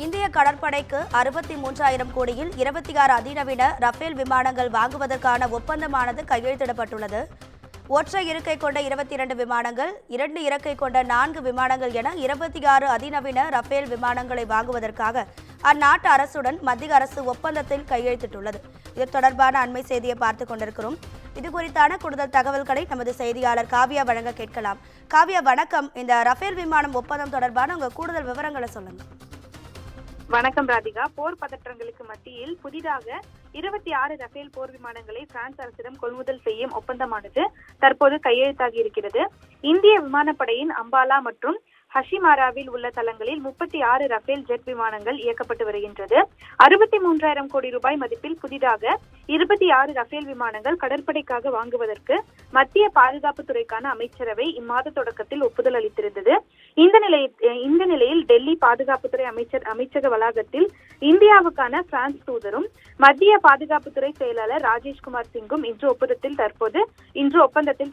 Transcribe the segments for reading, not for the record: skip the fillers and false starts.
இந்திய கடற்படைக்கு 63,000 கோடியில் 26 அதிநவீன ரஃபேல் விமானங்கள் வாங்குவதற்கான ஒப்பந்தமானது கையெழுத்திடப்பட்டுள்ளது. ஒற்றை இருக்கை கொண்ட 22 விமானங்கள், 2 இருக்கை கொண்ட 4 விமானங்கள் என 26 அதிநவீன ரஃபேல் விமானங்களை வாங்குவதற்காக அந்நாட்டு அரசுடன் மத்திய அரசு ஒப்பந்தத்தில் கையெழுத்திட்டுள்ளது. இது தொடர்பான அண்மை செய்தியை பார்த்துக் கொண்டிருக்கிறோம். இது குறித்தான கூடுதல் தகவல்களை நமது செய்தியாளர் காவ்யா வழங்க கேட்கலாம். காவ்யா, வணக்கம். இந்த ரஃபேல் விமானம் ஒப்பந்தம் தொடர்பான உங்க கூடுதல் விவரங்களை சொல்லுங்க. வணக்கம் ராதிகா. போர் பதற்றங்களுக்கு மத்தியில் புதிதாக 26 ரஃபேல் போர் விமானங்களை பிரான்ஸ் அரசிடம் கொள்முதல் செய்யும் ஒப்பந்தமானது தற்போது கையெழுத்தாகி இருக்கிறது. இந்திய விமானப்படையின் அம்பாலா மற்றும் ஹஷிமாராவில் உள்ள தளங்களில் 36 ரஃபேல் ஜெட் விமானங்கள் இயக்கப்பட்டு வருகின்றது. 63,000 கோடி ரூபாய் மதிப்பில் புதிதாக 26 ரஃபேல் விமானங்கள் கடற்படைக்காக வாங்குவதற்கு மத்திய பாதுகாப்புத்துறைக்கான அமைச்சரவை இம்மாத தொடக்கத்தில் ஒப்புதல் அளித்திருந்தது. இந்த நிலையில் டெல்லி பாதுகாப்புத்துறை அமைச்சக வளாகத்தில் இந்தியாவுக்கான பிரான்ஸ் தூதரும் மத்திய பாதுகாப்புத்துறை செயலாளர் ராஜேஷ்குமார் சிங்கும் இன்று ஒப்பந்தத்தில்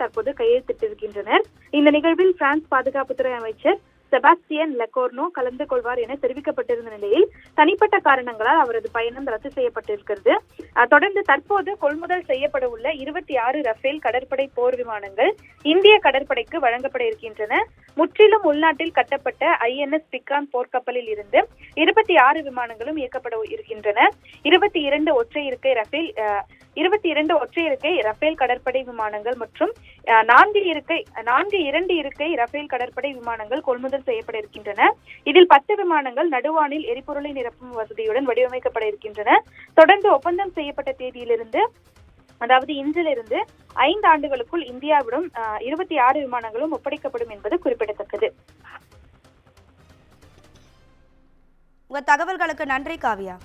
தற்போது கையெழுத்திட்டிருக்கின்றனர். இந்த நிகழ்வில் பிரான்ஸ் பாதுகாப்புத்துறை அமைச்சர் செபாஸ்டியன் லெகோர்னோ கலந்து கொள்வார் என தெரிவிக்கப்பட்டிருந்த நிலையில் தனிப்பட்ட காரணங்களால் அவரது பயணம் ரத்து செய்யப்பட்டிருக்கிறது. தொடர்ந்து தற்போது கொள்முதல் செய்யப்பட உள்ள 26 ரஃபேல் கடற்படை போர் விமானங்கள் இந்திய கடற்படைக்கு வழங்கப்பட இருக்கின்றன. முற்றிலும் உள்நாட்டில் கட்டப்பட்ட INS பிகான் போர்க்கப்பலில் இருந்து 26 விமானங்களும் இயக்கப்பட இருக்கின்றன. 22 ஒற்றை இருக்கை ரஃபேல் கடற்படை விமானங்கள் மற்றும் 4 இரண்டு இருக்கை ரஃபேல் கடற்படை விமானங்கள் கொள்முதல் செய்யப்பட இருக்கின்றன. இதில் 10 விமானங்கள் நடுவானில் எரிபொருளை நிரப்பும் வசதியுடன் வடிவமைக்கப்பட இருக்கின்றன. தொடர்ந்து ஒப்பந்தம் செய்யப்பட்ட தேதியிலிருந்து, அதாவது இன்றிலிருந்து 5 ஆண்டுகளுக்குள் இந்தியாவிடம் 26 விமானங்களும் ஒப்படைக்கப்படும் என்பது குறிப்பிடத்தக்கது. உங்க தகவல்களுக்கு நன்றி காவ்யா.